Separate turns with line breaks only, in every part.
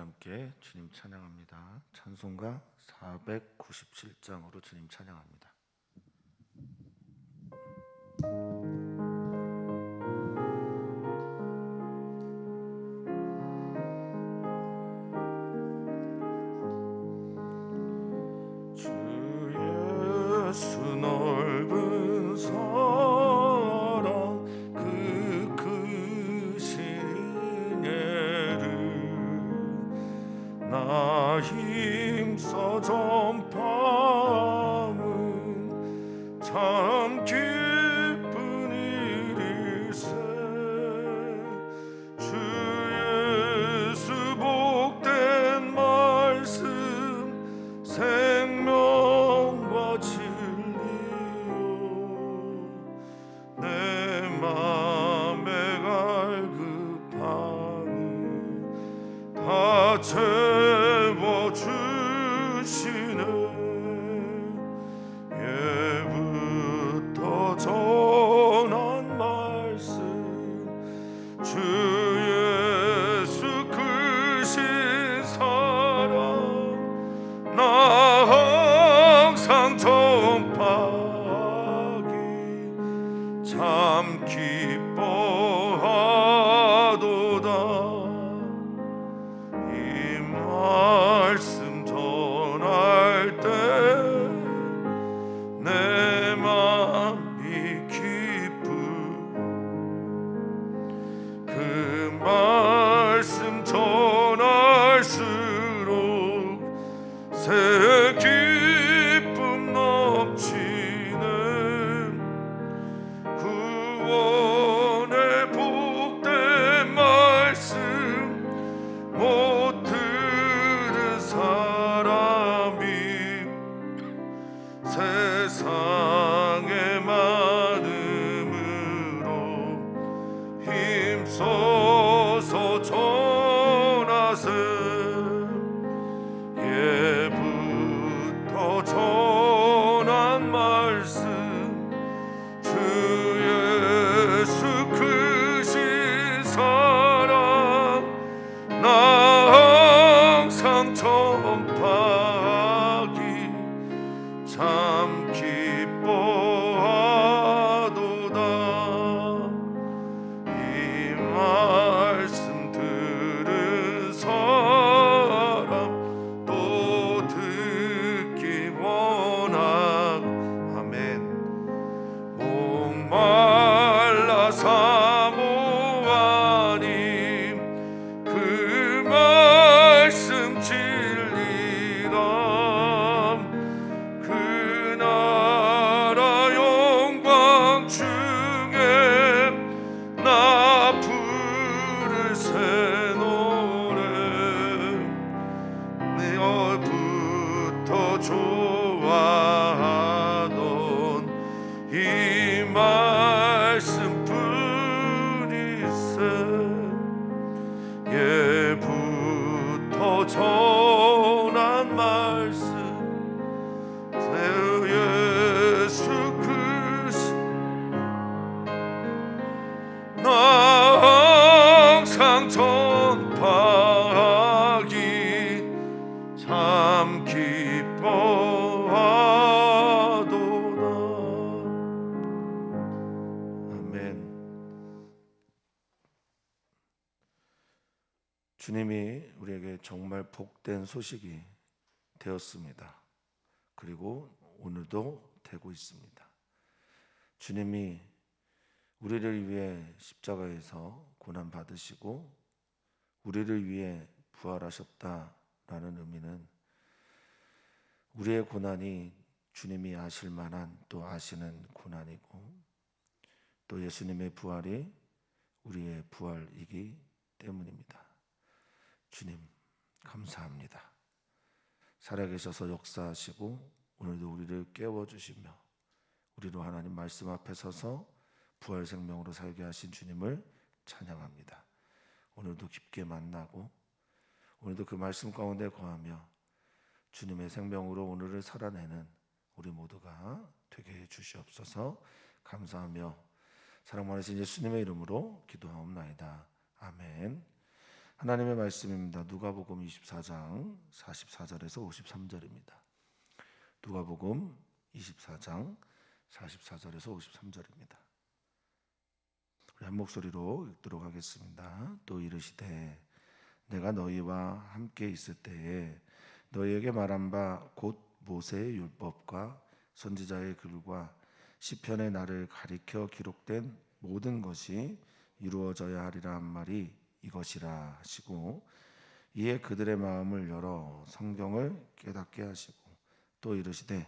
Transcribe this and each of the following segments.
함께 주님 찬양합니다. 찬송가 497장으로 주님 찬양합니다. 주 예수 넓은 사랑 그 크신 은혜를 나 힘써 전파함은 참 기쁜 일일세. 주 예수 복된 말씀 생명과 진리요 내 맘에 갈급함을 다 채워주시네. 예부터 전한 말씀 주 예수 크신 사랑 나 항상 전파하기 참 기뻐하도다. 이 말씀 전할 때 내 맘이 기쁘 그 말씀 전할수록 새 기쁨 넘치는 구원의 복된 말씀 못 들은 사람이 세상에 많음으로 힘써서 전하세. 예부터 전한 말씀 주 예수 크신 사랑 나 항상 전파하기 참 기뻐하도다. 이 말씀 들은 사람 또 듣기 원하고 아멘. 목말라 사모하니 그 말씀 진리라. 그 나라 영광 중에 나 부를 새 노래 내어부터 좋아하던 이 말씀 뿐이세. 예부터 전한 말씀 예수 그리스도 나 항상 전파하기 참 기뻐하도다. 아멘. 주님이 우리에게 정말 복된 소식이 되었습니다. 그리고 오늘도 되고 있습니다. 주님이 우리를 위해 십자가에서 고난 받으시고 우리를 위해 부활하셨다라는 의미는 우리의 고난이 주님이 아실 만한 또 아시는 고난이고 또 예수님의 부활이 우리의 부활이기 때문입니다. 주님 감사합니다. 살아계셔서 역사하시고 오늘도 우리를 깨워주시며 우리로 하나님 말씀 앞에 서서 부활 생명으로 살게 하신 주님을 찬양합니다. 오늘도 깊게 만나고 오늘도 그 말씀 가운데 거하며 주님의 생명으로 오늘을 살아내는 우리 모두가 되게 해 주시옵소서. 감사하며 사랑 많으신 예수님의 이름으로 기도하옵나이다. 아멘. 하나님의 말씀입니다. 누가복음 24장 44절에서 53절입니다. 누가복음 24장 44절에서 53절입니다. 우리 한 목소리로 읽도록 하겠습니다. 또 이르시되 내가 너희와 함께 있을 때에 너희에게 말한 바 곧 모세의 율법과 선지자의 글과 시편의 나를 가리켜 기록된 모든 것이 이루어져야 하리라 한 말이 이것이라 하시고, 이에 그들의 마음을 열어 성경을 깨닫게 하시고 또 이르시되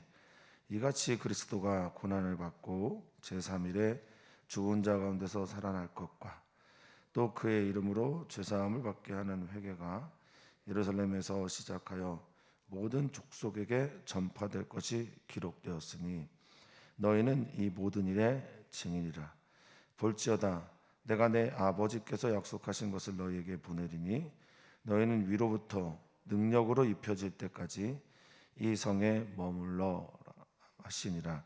이같이 그리스도가 고난을 받고 제3일에 죽은 자 가운데서 살아날 것과 또 그의 이름으로 죄사함을 받게 하는 회개가 예루살렘에서 시작하여 모든 족속에게 전파될 것이 기록되었으니 너희는 이 모든 일의 증인이라. 볼지어다 내가 내 아버지께서 약속하신 것을 너희에게 보내리니 너희는 위로부터 능력으로 입혀질 때까지 이 성에 머물러 하시니라.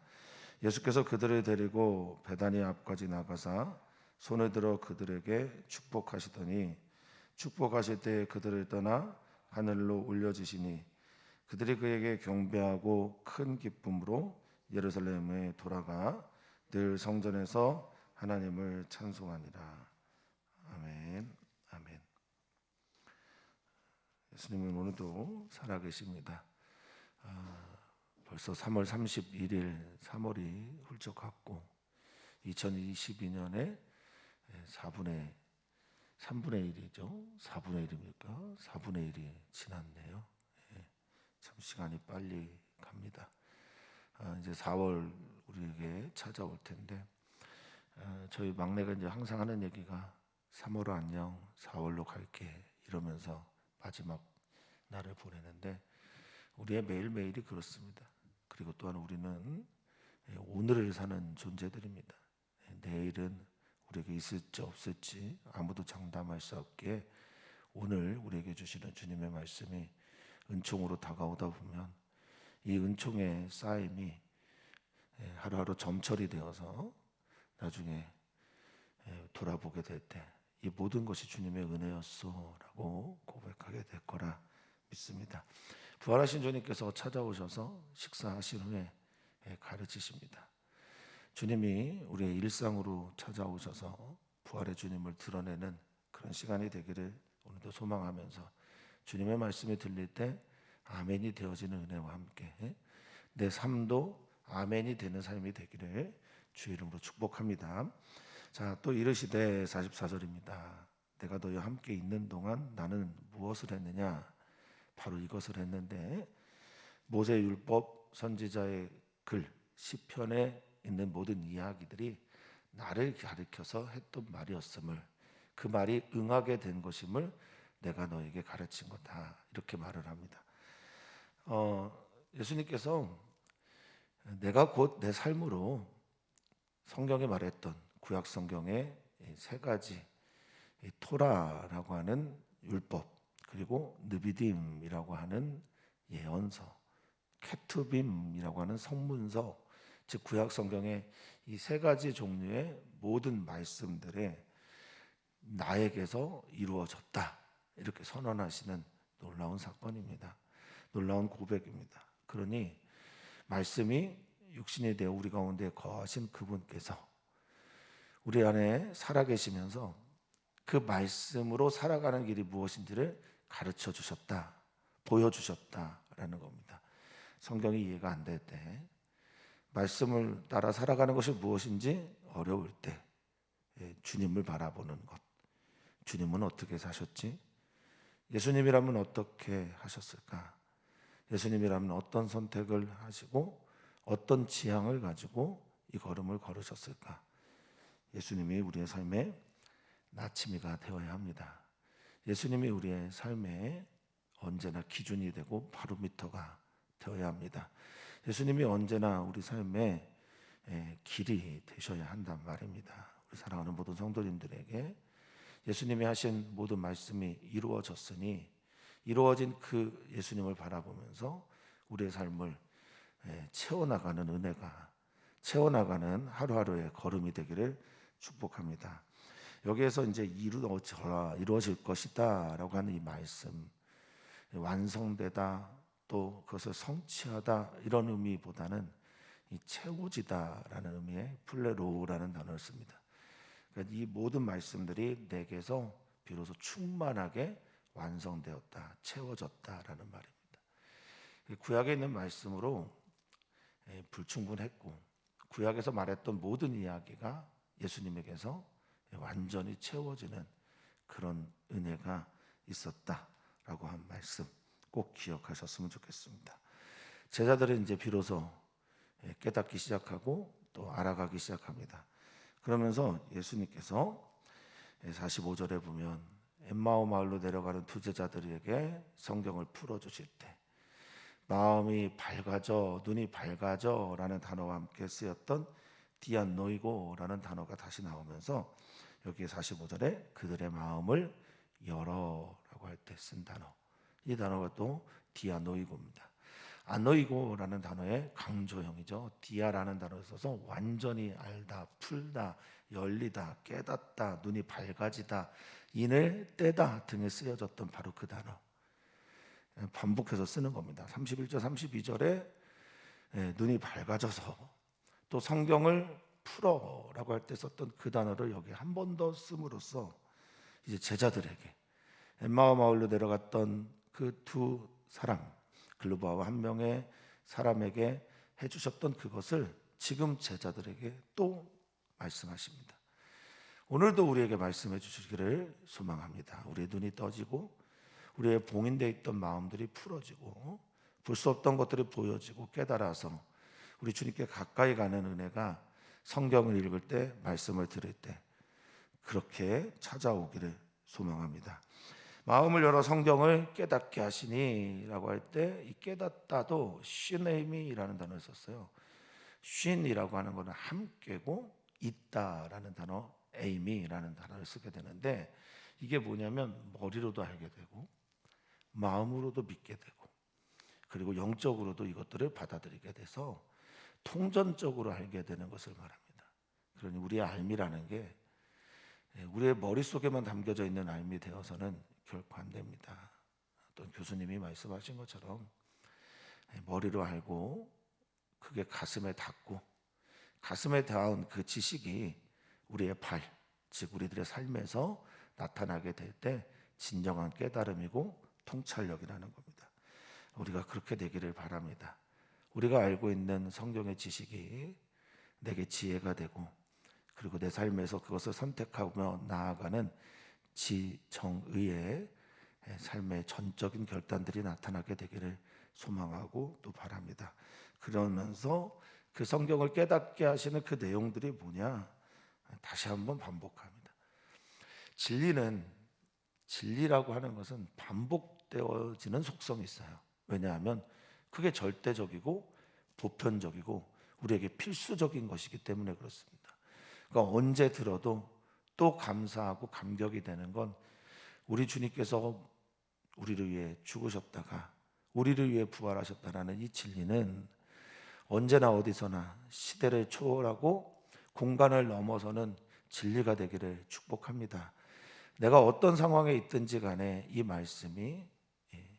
예수께서 그들을 데리고 베다니 앞까지 나가사 손을 들어 그들에게 축복하시더니 축복하실 때 그들을 떠나 하늘로 올려지시니 그들이 그에게 경배하고 큰 기쁨으로 예루살렘에 돌아가 늘 성전에서 하나님을 찬송하니라. 아멘. 아멘. 예수님은 오늘도 살아계십니다. 벌써 3월 31일 3월이 훌쩍 갔고 2022년에 3분의 1이죠. 4분의 1입니까? 4분의 1이 지났네요. 참 시간이 빨리 갑니다. 이제 4월 우리에게 찾아올 텐데 저희 막내가 이제 항상 하는 얘기가 3월아 안녕 4월로 갈게 이러면서 마지막 날을 보내는데 우리의 매일매일이 그렇습니다. 그리고 또한 우리는 오늘을 사는 존재들입니다. 내일은 우리에게 있을지 없을지 아무도 장담할 수 없기에 오늘 우리에게 주시는 주님의 말씀이 은총으로 다가오다 보면 이 은총의 쌓임이 하루하루 점철이 되어서 나중에 돌아보게 될 때 이 모든 것이 주님의 은혜였소라고 고백하게 될 거라 믿습니다. 부활하신 주님께서 찾아오셔서 식사하신 후에 가르치십니다. 주님이 우리의 일상으로 찾아오셔서 부활의 주님을 드러내는 그런 시간이 되기를 오늘도 소망하면서 주님의 말씀이 들릴 때 아멘이 되어지는 은혜와 함께 내 삶도 아멘이 되는 삶이 되기를 주의 이름으로 축복합니다. 자, 또 이르시되 44절입니다. 내가 너희와 함께 있는 동안 나는 무엇을 했느냐? 바로 이것을 했는데 모세 율법 선지자의 글 시편에 있는 모든 이야기들이 나를 가리켜서 했던 말이었음을 그 말이 응하게 된 것임을 내가 너에게 가르친 거다 이렇게 말을 합니다. 예수님께서 내가 곧 내 삶으로 성경에 말했던 구약 성경의 세 가지 토라라고 하는 율법 그리고 느비딤이라고 하는 예언서 케투빔이라고 하는 성문서 즉 구약 성경의 이 세 가지 종류의 모든 말씀들에 나에게서 이루어졌다 이렇게 선언하시는 놀라운 사건입니다. 놀라운 고백입니다. 그러니 말씀이 육신이 되어 우리 가운데 거하신 그분께서 우리 안에 살아계시면서 그 말씀으로 살아가는 길이 무엇인지를 가르쳐 주셨다, 보여주셨다라는 겁니다. 성경이 이해가 안 될 때, 말씀을 따라 살아가는 것이 무엇인지 어려울 때 주님을 바라보는 것. 주님은 어떻게 사셨지? 예수님이라면 어떻게 하셨을까? 예수님이라면 어떤 선택을 하시고 어떤 지향을 가지고 이 걸음을 걸으셨을까? 예수님이 우리의 삶의 나침이가 되어야 합니다. 예수님이 우리의 삶에 언제나 기준이 되고 바로미터가 되어야 합니다. 예수님이 언제나 우리 삶의 길이 되셔야 한단 말입니다. 우리 사랑하는 모든 성도님들에게 예수님이 하신 모든 말씀이 이루어졌으니 이루어진 그 예수님을 바라보면서 우리의 삶을 채워나가는 은혜가 채워나가는 하루하루의 걸음이 되기를 축복합니다. 여기에서 이제 이루어질 것이다라고 하는 이 말씀, 완성되다 또 그것을 성취하다 이런 의미보다는 이 채워지다라는 의미의 플레로우라는 단어를 씁니다. 그러니까 이 모든 말씀들이 내게서 비로소 충만하게 완성되었다, 채워졌다라는 말입니다. 구약에 있는 말씀으로 불충분했고 구약에서 말했던 모든 이야기가 예수님에게서 완전히 채워지는 그런 은혜가 있었다라고 한 말씀 꼭 기억하셨으면 좋겠습니다. 제자들은 이제 비로소 깨닫기 시작하고 또 알아가기 시작합니다. 그러면서 예수님께서 45절에 보면 엠마오 마을로 내려가는 두 제자들에게 성경을 풀어주실 때 마음이 밝아져, 눈이 밝아져 라는 단어와 함께 쓰였던 디안노이고라는 단어가 다시 나오면서 여기 45절에 그들의 마음을 열어라고 할 때 쓴 단어, 이 단어가 또 디아노이고입니다. 아노이고라는 단어의 강조형이죠. 디아라는 단어를 써서 완전히 알다, 풀다, 열리다, 깨닫다, 눈이 밝아지다, 인을 떼다 등에 쓰여졌던 바로 그 단어 반복해서 쓰는 겁니다. 31절, 32절에 눈이 밝아져서 또 성경을 풀어라고 할 때 썼던 그 단어를 여기 한 번 더 씀으로써 이제 제자들에게 엠마오 마을로 내려갔던 그 두 사람 글로바와 한 명의 사람에게 해주셨던 그것을 지금 제자들에게 또 말씀하십니다. 오늘도 우리에게 말씀해 주시기를 소망합니다. 우리의 눈이 떠지고 우리의 봉인되어 있던 마음들이 풀어지고 볼 수 없던 것들이 보여지고 깨달아서 우리 주님께 가까이 가는 은혜가 성경을 읽을 때 말씀을 들을 때 그렇게 찾아오기를 소망합니다. 마음을 열어 성경을 깨닫게 하시니라고 할 때 이 깨닫다도 쉰에이미라는 단어를 썼어요. 쉰이라고 하는 것은 함께고 있다라는 단어 에이미라는 단어를 쓰게 되는데 이게 뭐냐면 머리로도 알게 되고 마음으로도 믿게 되고 그리고 영적으로도 이것들을 받아들이게 돼서 통전적으로 알게 되는 것을 말합니다. 그러니 우리의 알미라는 게 우리의 머릿속에만 담겨져 있는 알미 되어서는 결코 안 됩니다. 어떤 교수님이 말씀하신 것처럼 머리로 알고 그게 가슴에 닿고 가슴에 닿은 그 지식이 우리의 발, 즉 우리들의 삶에서 나타나게 될 때 진정한 깨달음이고 통찰력이라는 겁니다. 우리가 그렇게 되기를 바랍니다. 우리가 알고 있는 성경의 지식이 내게 지혜가 되고 그리고 내 삶에서 그것을 선택하며 나아가는 지정의의 삶의 전적인 결단들이 나타나게 되기를 소망하고 또 바랍니다. 그러면서 그 성경을 깨닫게 하시는 그 내용들이 뭐냐? 다시 한번 반복합니다. 진리라고 하는 것은 반복되어지는 속성이 있어요. 왜냐하면 그게 절대적이고 보편적이고 우리에게 필수적인 것이기 때문에 그렇습니다. 그러니까 언제 들어도 또 감사하고 감격이 되는 건 우리 주님께서 우리를 위해 죽으셨다가 우리를 위해 부활하셨다라는 이 진리는 언제나 어디서나 시대를 초월하고 공간을 넘어서는 진리가 되기를 축복합니다. 내가 어떤 상황에 있든지 간에 이 말씀이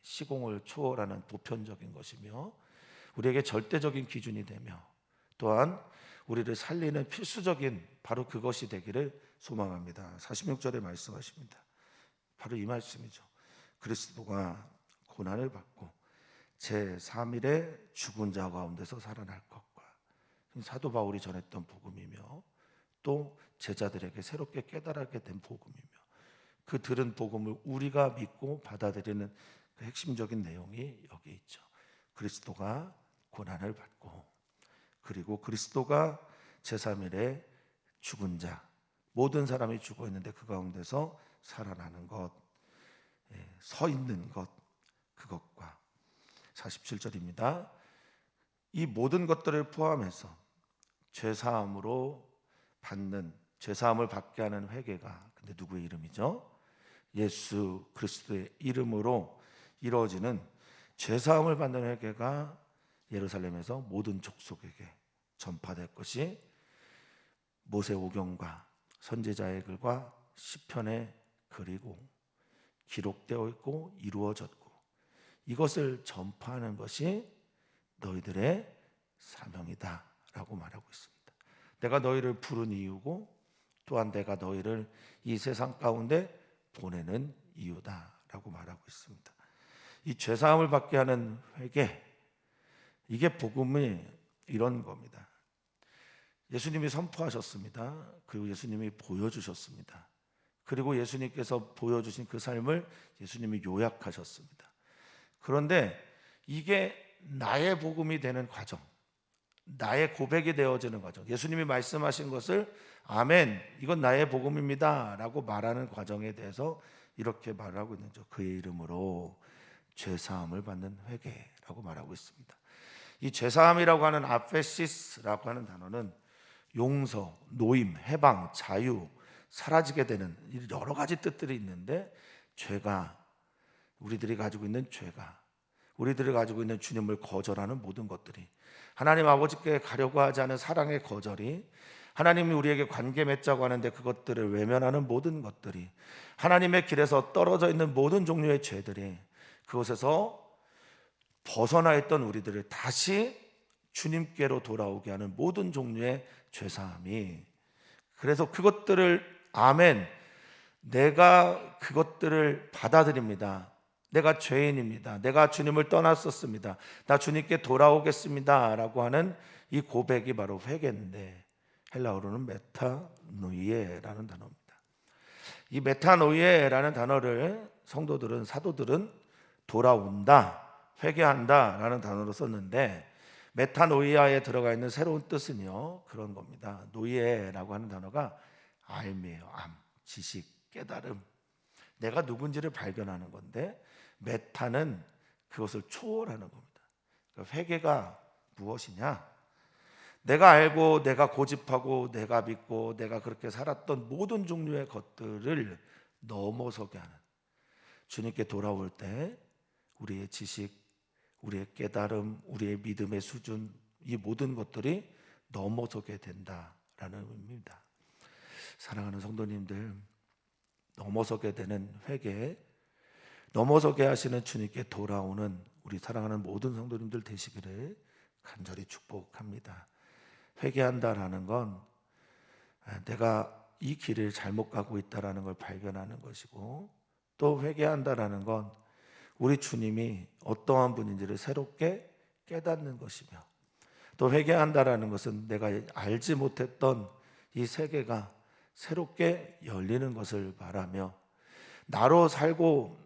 시공을 초월하는 보편적인 것이며 우리에게 절대적인 기준이 되며 또한 우리를 살리는 필수적인 바로 그것이 되기를 소망합니다. 46절에 말씀하십니다. 바로 이 말씀이죠. 그리스도가 고난을 받고 제3일에 죽은 자 가운데서 살아날 것과 사도 바울이 전했던 복음이며 또 제자들에게 새롭게 깨달게 된 복음이며 그 들은 복음을 우리가 믿고 받아들이는 그 핵심적인 내용이 여기 있죠. 그리스도가 고난을 받고 그리고 그리스도가 제3일에 죽은 자 모든 사람이 죽어 있는데 그 가운데서 살아나는 것, 서 있는 것 그것과 47절입니다. 이 모든 것들을 포함해서 죄사함으로 받는 죄사함을 받게 하는 회개가 근데 누구의 이름이죠? 예수 그리스도의 이름으로 이루어지는 죄사함을 받는 회개가 예루살렘에서 모든 족속에게 전파될 것이 모세오경과 선지자의 글과 시편에 그리고 기록되어 있고 이루어졌고 이것을 전파하는 것이 너희들의 사명이다 라고 말하고 있습니다. 내가 너희를 부른 이유고 또한 내가 너희를 이 세상 가운데 보내는 이유다 라고 말하고 있습니다. 이 죄사함을 받게 하는 회개, 이게 복음이 이런 겁니다. 예수님이 선포하셨습니다. 그리고 예수님이 보여주셨습니다. 그리고 예수님께서 보여주신 그 삶을 예수님이 요약하셨습니다. 그런데 이게 나의 복음이 되는 과정, 나의 고백이 되어지는 과정, 예수님이 말씀하신 것을 아멘, 이건 나의 복음입니다 라고 말하는 과정에 대해서 이렇게 말하고 있는 거죠. 그의 이름으로 죄사함을 받는 회개라고 말하고 있습니다. 이 죄사함이라고 하는 아페시스라고 하는 단어는 용서, 노임, 해방, 자유, 사라지게 되는 여러 가지 뜻들이 있는데, 죄가, 우리들이 가지고 있는 죄가, 우리들이 가지고 있는 주님을 거절하는 모든 것들이, 하나님 아버지께 가려고 하지 않은 사랑의 거절이, 하나님이 우리에게 관계 맺자고 하는데 그것들을 외면하는 모든 것들이, 하나님의 길에서 떨어져 있는 모든 종류의 죄들이, 그것에서 벗어나 있던 우리들을 다시 주님께로 돌아오게 하는 모든 종류의 죄사함이, 그래서 그것들을 아멘, 내가 그것들을 받아들입니다. 내가 죄인입니다. 내가 주님을 떠났었습니다. 나 주님께 돌아오겠습니다 라고 하는 이 고백이 바로 회개인데, 헬라어로는 메타노이에라는 단어입니다. 이 메타노이에라는 단어를 성도들은, 사도들은 돌아온다, 회개한다 라는 단어로 썼는데, 메타노이아에 들어가 있는 새로운 뜻은요, 그런 겁니다. 노이에라고 하는 단어가 알미예요. 암, 지식, 깨달음, 내가 누군지를 발견하는 건데, 메타는 그것을 초월하는 겁니다. 그러니까 회개가 무엇이냐? 내가 알고 내가 고집하고 내가 믿고 내가 그렇게 살았던 모든 종류의 것들을 넘어서게 하는, 주님께 돌아올 때 우리의 지식, 우리의 깨달음, 우리의 믿음의 수준, 이 모든 것들이 넘어서게 된다라는 의미입니다. 사랑하는 성도님들, 넘어서게 되는 회개, 넘어서게 하시는 주님께 돌아오는 우리 사랑하는 모든 성도님들 되시기를 간절히 축복합니다. 회개한다라는 건 내가 이 길을 잘못 가고 있다라는 걸 발견하는 것이고, 또 회개한다라는 건 우리 주님이 어떠한 분인지를 새롭게 깨닫는 것이며, 또 회개한다라는 것은 내가 알지 못했던 이 세계가 새롭게 열리는 것을 말하며, 나로 살고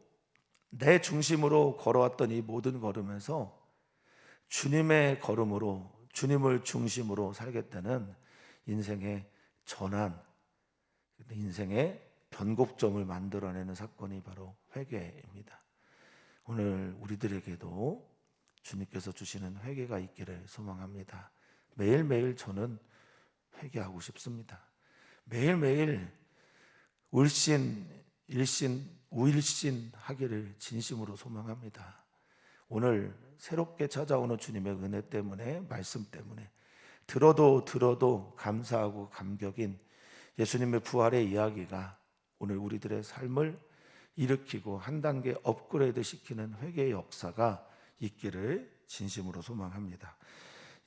내 중심으로 걸어왔던 이 모든 걸음에서 주님의 걸음으로, 주님을 중심으로 살겠다는 인생의 전환, 인생의 변곡점을 만들어내는 사건이 바로 회개입니다. 오늘 우리들에게도 주님께서 주시는 회개가 있기를 소망합니다. 매일매일 저는 회개하고 싶습니다. 매일매일 울신, 일신, 우일신 하기를 진심으로 소망합니다. 오늘 새롭게 찾아오는 주님의 은혜 때문에, 말씀 때문에 들어도 감사하고 감격인 예수님의 부활의 이야기가 오늘 우리들의 삶을 일으키고 한 단계 업그레이드 시키는 회개의 역사가 있기를 진심으로 소망합니다.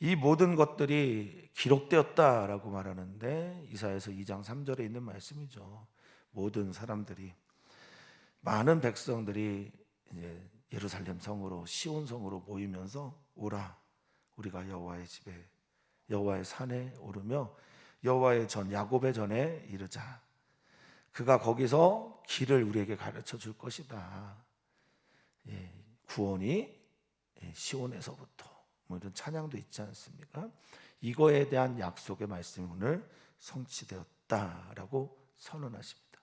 이 모든 것들이 기록되었다라고 말하는데, 이사야서 2장 3절에 있는 말씀이죠. 모든 사람들이, 많은 백성들이 이제 예루살렘 성으로, 시온 성으로 모이면서 오라, 우리가 여호와의 집에, 여호와의 산에 오르며 여호와의 전, 야곱의 전에 이르자. 그가 거기서 길을 우리에게 가르쳐 줄 것이다. 구원이 시온에서부터, 뭐 이런 찬양도 있지 않습니까? 이거에 대한 약속의 말씀이 오늘 성취되었다라고 선언하십니다.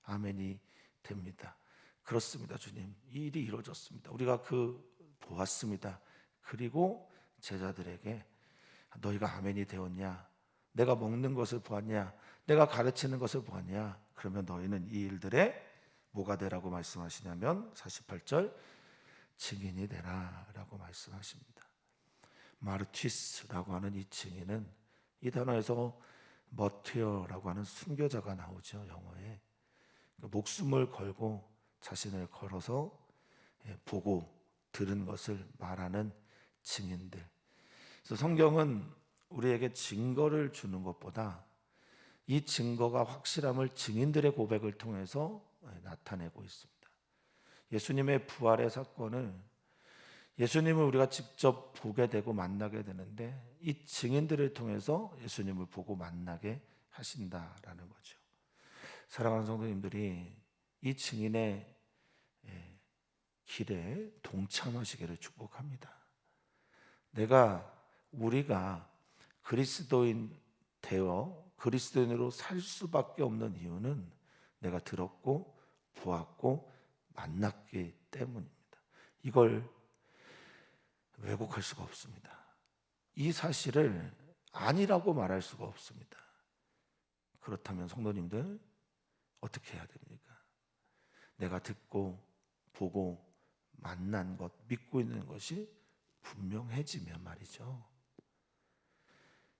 아멘이 됩니다. 그렇습니다. 주님, 이 일이 이루어졌습니다. 우리가 보았습니다. 그리고 제자들에게 너희가 아멘이 되었냐? 내가 먹는 것을 보았냐? 내가 가르치는 것을 보았냐? 그러면 너희는 이 일들에 뭐가 되라고 말씀하시냐면 48절 증인이 되라 라고 말씀하십니다. 마르티스라고 하는 이 증인은, 이 단어에서 머티어라고 하는 순교자가 나오죠, 영어에. 목숨을 걸고 자신을 걸어서 보고 들은 것을 말하는 증인들. 그래서 성경은 우리에게 증거를 주는 것보다 이 증거가 확실함을 증인들의 고백을 통해서 나타내고 있습니다. 예수님의 부활의 사건을 예수님을 우리가 직접 보게 되고 만나게 되는데 이 증인들을 통해서 예수님을 보고 만나게 하신다라는 거죠. 사랑하는 성도님들이 이 증인의 길에 동참하시기를 축복합니다. 우리가 그리스도인 되어 그리스도인으로 살 수밖에 없는 이유는 내가 들었고 보았고 만났기 때문입니다. 이걸 왜곡할 수가 없습니다. 이 사실을 아니라고 말할 수가 없습니다. 그렇다면 성도님들 어떻게 해야 됩니까? 내가 듣고 보고 만난 것, 믿고 있는 것이 분명해지면 말이죠.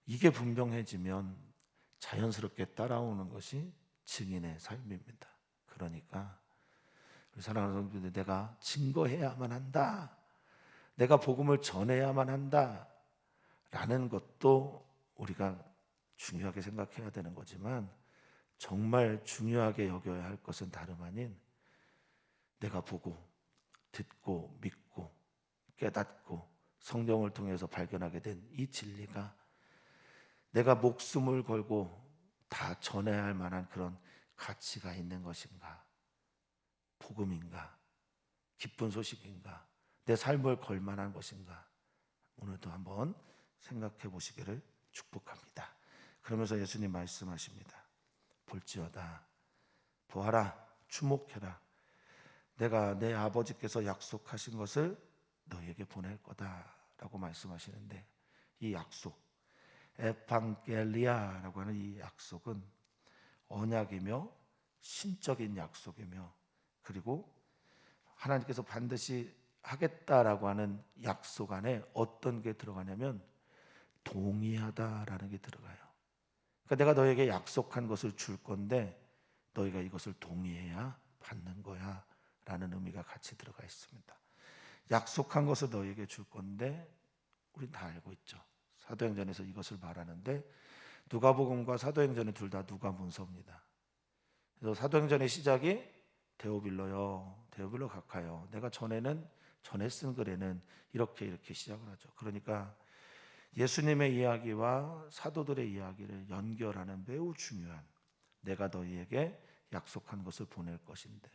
이게 분명해지면 자연스럽게 따라오는 것이 증인의 삶입니다. 그러니까 우리 사랑하는 성도들, 내가 증거해야만 한다, 내가 복음을 전해야만 한다 라는 것도 우리가 중요하게 생각해야 되는 거지만 정말 중요하게 여겨야 할 것은 다름 아닌 내가 보고 듣고 믿고 깨닫고 성령을 통해서 발견하게 된 이 진리가 내가 목숨을 걸고 다 전해야 할 만한 그런 가치가 있는 것인가, 복음인가, 기쁜 소식인가, 내 삶을 걸 만한 것인가, 오늘도 한번 생각해 보시기를 축복합니다. 그러면서 예수님 말씀하십니다. 볼지어다, 보아라, 주목해라, 내가 내 아버지께서 약속하신 것을 너에게 보낼 거다라고 말씀하시는데, 이 약속, 에판겔리아라고 하는 이 약속은 언약이며 신적인 약속이며, 그리고 하나님께서 반드시 하겠다라고 하는 약속 안에 어떤 게 들어가냐면 동의하다라는 게 들어가요. 그러니까 내가 너에게 약속한 것을 줄 건데 너희가 이것을 동의해야 받는 거야 라는 의미가 같이 들어가 있습니다. 약속한 것을 너희에게 줄 건데, 우린 다 알고 있죠. 사도행전에서 이것을 말하는데 누가복음과 사도행전은 둘 다 누가 문서입니다. 그래서 사도행전의 시작이 데오빌로요, 데오빌로 각하여, 내가 전에 쓴 글에는 이렇게 시작을 하죠. 그러니까 예수님의 이야기와 사도들의 이야기를 연결하는 매우 중요한, 내가 너희에게 약속한 것을 보낼 것인데,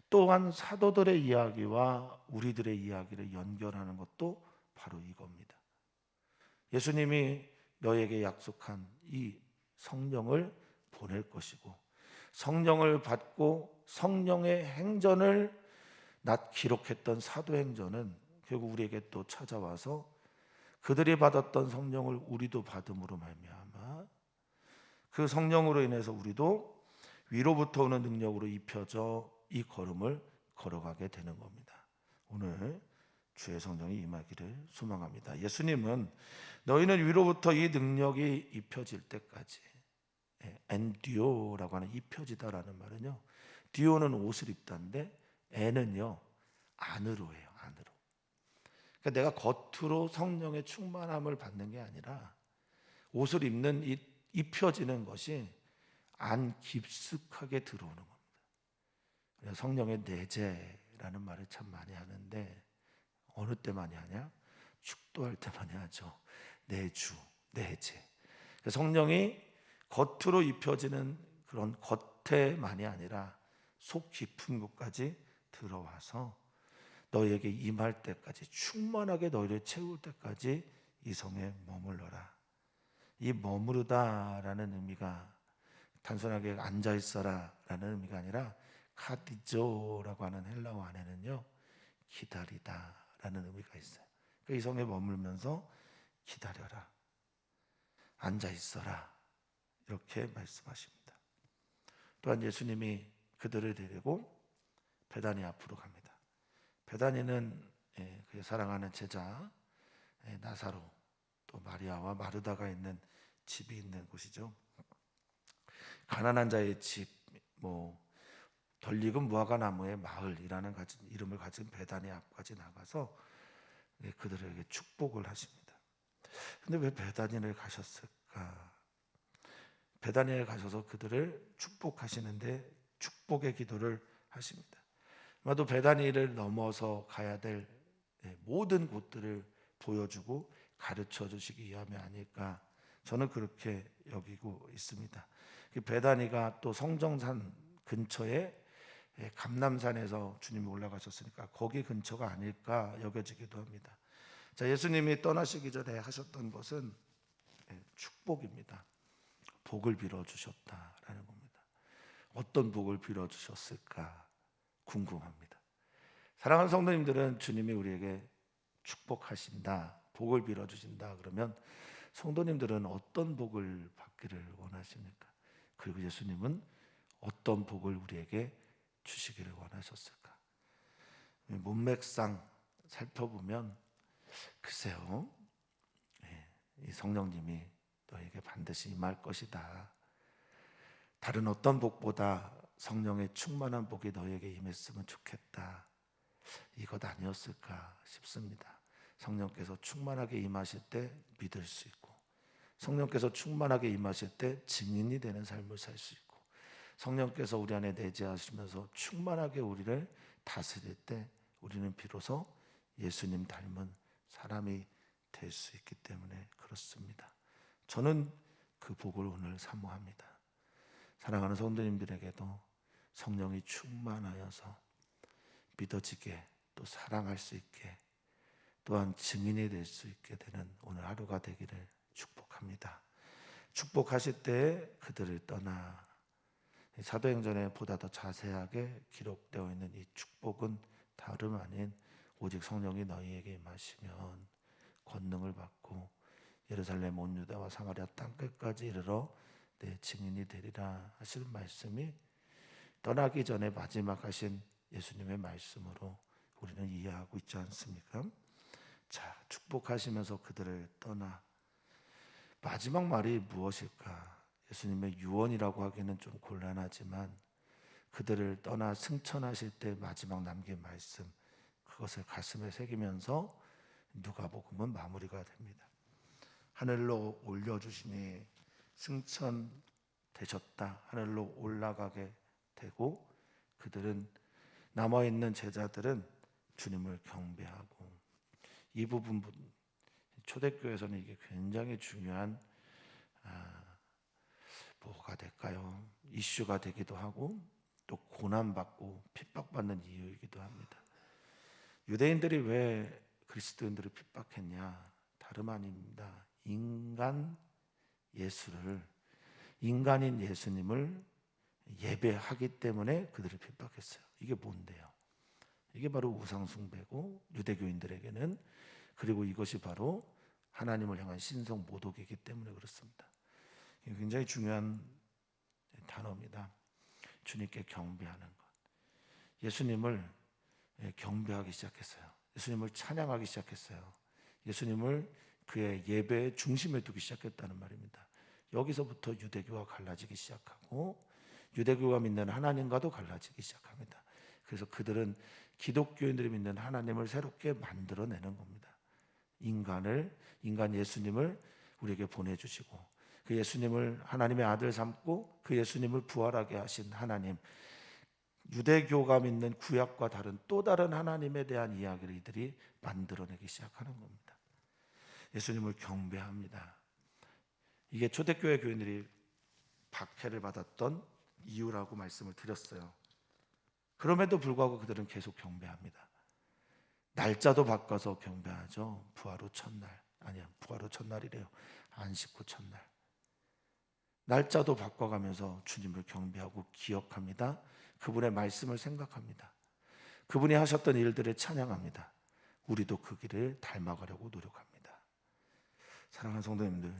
또한 사도들의 이야기와 우리들의 이야기를 연결하는 것도 바로 이겁니다. 예수님이 너에게 약속한 이 성령을 보낼 것이고, 성령을 받고 성령의 행전을 기록했던 사도행전은 결국 우리에게 또 찾아와서 그들이 받았던 성령을 우리도 받음으로 말미암아 그 성령으로 인해서 우리도 위로부터 오는 능력으로 입혀져 이 걸음을 걸어가게 되는 겁니다. 오늘 주의 성령이 임하기를 소망합니다. 예수님은 너희는 위로부터 이 능력이 입혀질 때까지, 엔듀오라고 하는 입혀지다라는 말은요, 듀오는 옷을 입다인데 엔은요 안으로예요. 안으로. 그러니까 내가 겉으로 성령의 충만함을 받는 게 아니라 옷을 입는 이 입혀지는 것이 안 깊숙하게 들어오는 겁니다. 그래서 성령의 내재라는 말을 참 많이 하는데 어느 때 많이 하냐? 축도할 때 많이 하죠. 내주, 내재. 성령이 겉으로 입혀지는 그런 겉에만이 아니라 속 깊은 곳까지 들어와서 너희에게 임할 때까지, 충만하게 너희를 채울 때까지 이 성에 머물러라. 이 머무르다라는 의미가 단순하게 앉아 있어라라는 의미가 아니라 카디조라고 하는 헬라어 안에는요 기다리다라는 의미가 있어요. 그러니까 이 성에 머물면서 기다려라, 앉아 있어라, 이렇게 말씀하십니다. 또한 예수님이 그들을 데리고 베다니 앞으로 갑니다. 베다니는 그의 사랑하는 제자 나사로, 또 마리아와 마르다가 있는 집이 있는 곳이죠. 가난한 자의 집, 덜 익은 무화과 나무의 마을이라는 이름을 가진 베다니 앞까지 나가서 그들에게 축복을 하십니다. 근데 왜 베다니를 가셨을까? 베다니에 가셔서 그들을 축복하시는데 축복의 기도를 하십니다. 아마도 베다니를 넘어서 가야 될 모든 곳들을 보여주고 가르쳐 주시기 위함이 아닐까, 저는 그렇게 여기고 있습니다. 베다니가 또 성정산 근처에 감람산에서 주님이 올라가셨으니까 거기 근처가 아닐까 여겨지기도 합니다. 자, 예수님이 떠나시기 전에 하셨던 것은 축복입니다. 복을 빌어 주셨다라는 겁니다. 어떤 복을 빌어 주셨을까 궁금합니다. 사랑하는 성도님들은 주님이 우리에게 축복하신다, 복을 빌어 주신다 그러면 성도님들은 어떤 복을 받기를 원하십니까? 그리고 예수님은 어떤 복을 우리에게 주시기를 원하셨을까? 문맥상 살펴보면 글쎄요, 이 성령님이 너에게 반드시 임할 것이다, 다른 어떤 복보다 성령의 충만한 복이 너에게 임했으면 좋겠다, 이것 아니었을까 싶습니다. 성령께서 충만하게 임하실 때 믿을 수 있고, 성령께서 충만하게 임하실 때 증인이 되는 삶을 살 수 있고, 성령께서 우리 안에 내재하시면서 충만하게 우리를 다스릴 때 우리는 비로소 예수님 닮은 사람이 될 수 있기 때문에 그렇습니다. 저는 그 복을 오늘 사모합니다. 사랑하는 성도님들에게도 성령이 충만하여서 믿어지게, 또 사랑할 수 있게, 또한 증인이 될 수 있게 되는 오늘 하루가 되기를 축복합니다. 축복하실 때 그들을 떠나, 사도행전에 보다 더 자세하게 기록되어 있는 이 축복은 다름 아닌 오직 성령이 너희에게 임하시면 권능을 받고 예루살렘 온 유다와 사마리아 땅끝까지 이르러 내 증인이 되리라 하실 말씀이 떠나기 전에 마지막 하신 예수님의 말씀으로 우리는 이해하고 있지 않습니까? 자, 축복하시면서 그들을 떠나, 마지막 말이 무엇일까? 예수님의 유언이라고 하기는 좀 곤란하지만 그들을 떠나 승천하실 때 마지막 남긴 말씀, 그것을 가슴에 새기면서 누가복음은 마무리가 됩니다. 하늘로 올려주시니 승천되셨다, 하늘로 올라가게 되고 그들은, 남아있는 제자들은 주님을 경배하고, 이 부분 초대교회에서는 이게 굉장히 중요한 뭐가 될까요? 이슈가 되기도 하고 또 고난받고 핍박받는 이유이기도 합니다. 유대인들이 왜 그리스도인들을 핍박했냐? 다름 아닙니다. 인간인 예수님을 예배하기 때문에 그들을 핍박했어요. 이게 뭔데요? 이게 바로 우상숭배고 유대교인들에게는, 그리고 이것이 바로 하나님을 향한 신성 모독이기 때문에 그렇습니다. 이게 굉장히 중요한 단어입니다. 주님께 경배하는 것. 예수님을 경배하기 시작했어요. 예수님을 찬양하기 시작했어요. 예수님을 그의 예배의 중심에 두기 시작했다는 말입니다. 여기서부터 유대교와 갈라지기 시작하고 유대교가 믿는 하나님과도 갈라지기 시작합니다. 그래서 그들은 기독교인들이 믿는 하나님을 새롭게 만들어내는 겁니다. 인간 예수님을 우리에게 보내주시고 그 예수님을 하나님의 아들 삼고 그 예수님을 부활하게 하신 하나님, 유대교가 믿는 구약과 다른 또 다른 하나님에 대한 이야기를 이들이 만들어내기 시작하는 겁니다. 예수님을 경배합니다. 이게 초대교회 교인들이 박해를 받았던 이유라고 말씀을 드렸어요. 그럼에도 불구하고 그들은 계속 경배합니다. 날짜도 바꿔서 경배하죠. 부활 후 첫날, 아니야, 부활 후 첫날이래요. 안식 후 첫날. 날짜도 바꿔가면서 주님을 경배하고 기억합니다. 그분의 말씀을 생각합니다. 그분이 하셨던 일들을 찬양합니다. 우리도 그 길을 닮아가려고 노력합니다. 사랑하는 성도님들,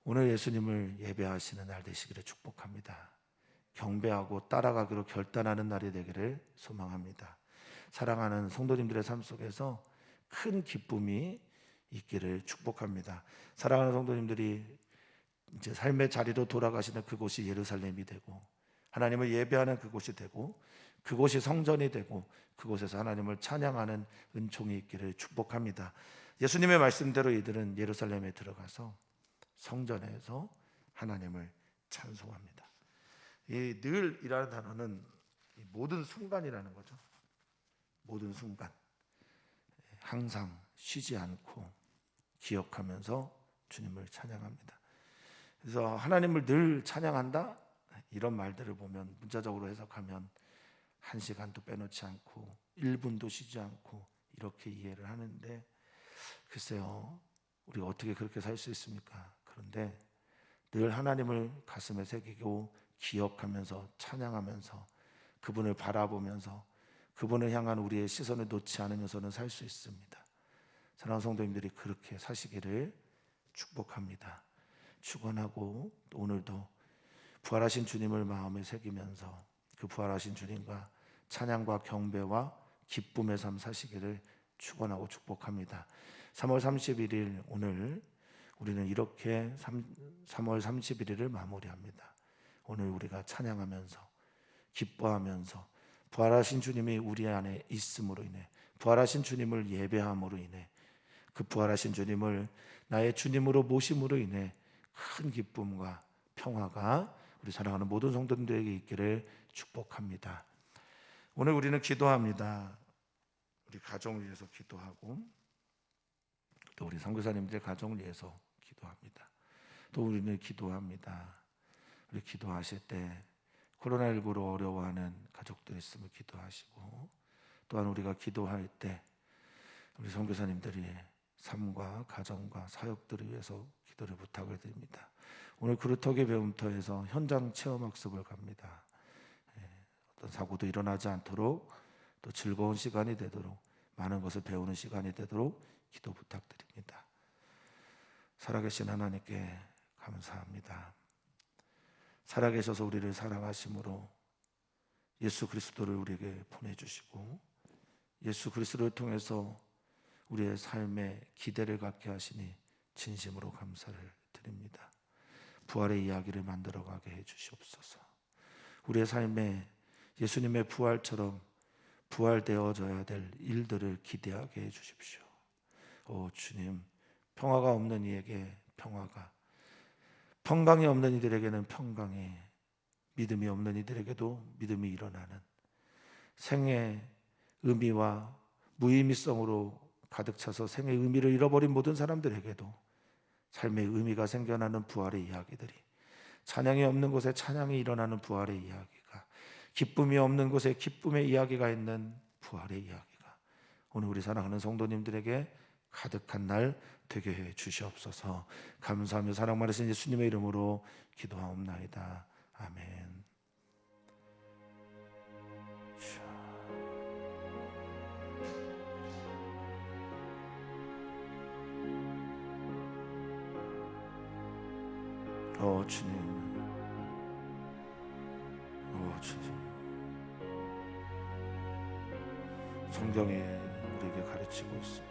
오늘 예수님을 예배하시는 날 되시기를 축복합니다. 경배하고 따라가기로 결단하는 날이 되기를 소망합니다. 사랑하는 성도님들의 삶 속에서 큰 기쁨이 있기를 축복합니다. 사랑하는 성도님들이 이제 삶의 자리로 돌아가시는 그곳이 예루살렘이 되고 하나님을 예배하는 그곳이 되고 그곳이 성전이 되고 그곳에서 하나님을 찬양하는 은총이 있기를 축복합니다. 예수님의 말씀대로 이들은 예루살렘에 들어가서 성전에서 하나님을 찬송합니다. 이 늘이라는 단어는 모든 순간이라는 거죠. 모든 순간, 항상 쉬지 않고 기억하면서 주님을 찬양합니다. 그래서 하나님을 늘 찬양한다, 이런 말들을 보면 문자적으로 해석하면 1시간도 빼놓지 않고 1분도 쉬지 않고 이렇게 이해를 하는데, 글쎄요, 우리가 어떻게 그렇게 살 수 있습니까? 그런데 늘 하나님을 가슴에 새기고 기억하면서 찬양하면서 그분을 바라보면서 그분을 향한 우리의 시선을 놓지 않으면서는 살 수 있습니다. 사랑하는 성도님들이 그렇게 사시기를 축복합니다. 축원하고 또 오늘도 부활하신 주님을 마음에 새기면서 그 부활하신 주님과 찬양과 경배와 기쁨의 삶 사시기를 축원하고 축복합니다. 3월 31일 오늘 우리는 이렇게 3월 31일을 마무리합니다. 오늘 우리가 찬양하면서 기뻐하면서 부활하신 주님이 우리 안에 있음으로 인해, 부활하신 주님을 예배함으로 인해, 그 부활하신 주님을 나의 주님으로 모심으로 인해 큰 기쁨과 평화가 우리 사랑하는 모든 성도들에게 있기를 축복합니다. 오늘 우리는 기도합니다. 우리 가정을 위해서 기도하고 또 우리 선교사님들의 가정을 위해서 기도합니다. 또 우리는 기도합니다. 우리 기도하실 때 코로나19로 어려워하는 가족들 있으면 기도하시고, 또한 우리가 기도할 때 우리 선교사님들이 삶과 가정과 사역들을 위해서 기도를 부탁을 드립니다. 오늘 그루터기 배움터에서 현장 체험학습을 갑니다. 어떤 사고도 일어나지 않도록 또 즐거운 시간이 되도록 많은 것을 배우는 시간이 되도록 기도 부탁드립니다. 살아계신 하나님께 감사합니다. 살아계셔서 우리를 사랑하심으로 예수 그리스도를 우리에게 보내주시고 예수 그리스도를 통해서 우리의 삶에 기대를 갖게 하시니 진심으로 감사를 드립니다. 부활의 이야기를 만들어가게 해주시옵소서. 우리의 삶에 예수님의 부활처럼 부활되어져야 될 일들을 기대하게 해주십시오. 오 주님, 평화가 없는 이에게 평화가, 평강이 없는 이들에게는 평강이, 믿음이 없는 이들에게도 믿음이 일어나는, 생의 의미와 무의미성으로 가득 차서 생의 의미를 잃어버린 모든 사람들에게도 삶의 의미가 생겨나는 부활의 이야기들이, 찬양이 없는 곳에 찬양이 일어나는 부활의 이야기가, 기쁨이 없는 곳에 기쁨의 이야기가 있는 부활의 이야기가 오늘 우리 사랑하는 성도님들에게 가득한 날 되게 해 주시옵소서. 감사하며 사랑 많으신 예수님의 이름으로 기도하옵나이다. 아멘. 주님, 주님, 성경에 우리에게 가르치고 있습니다.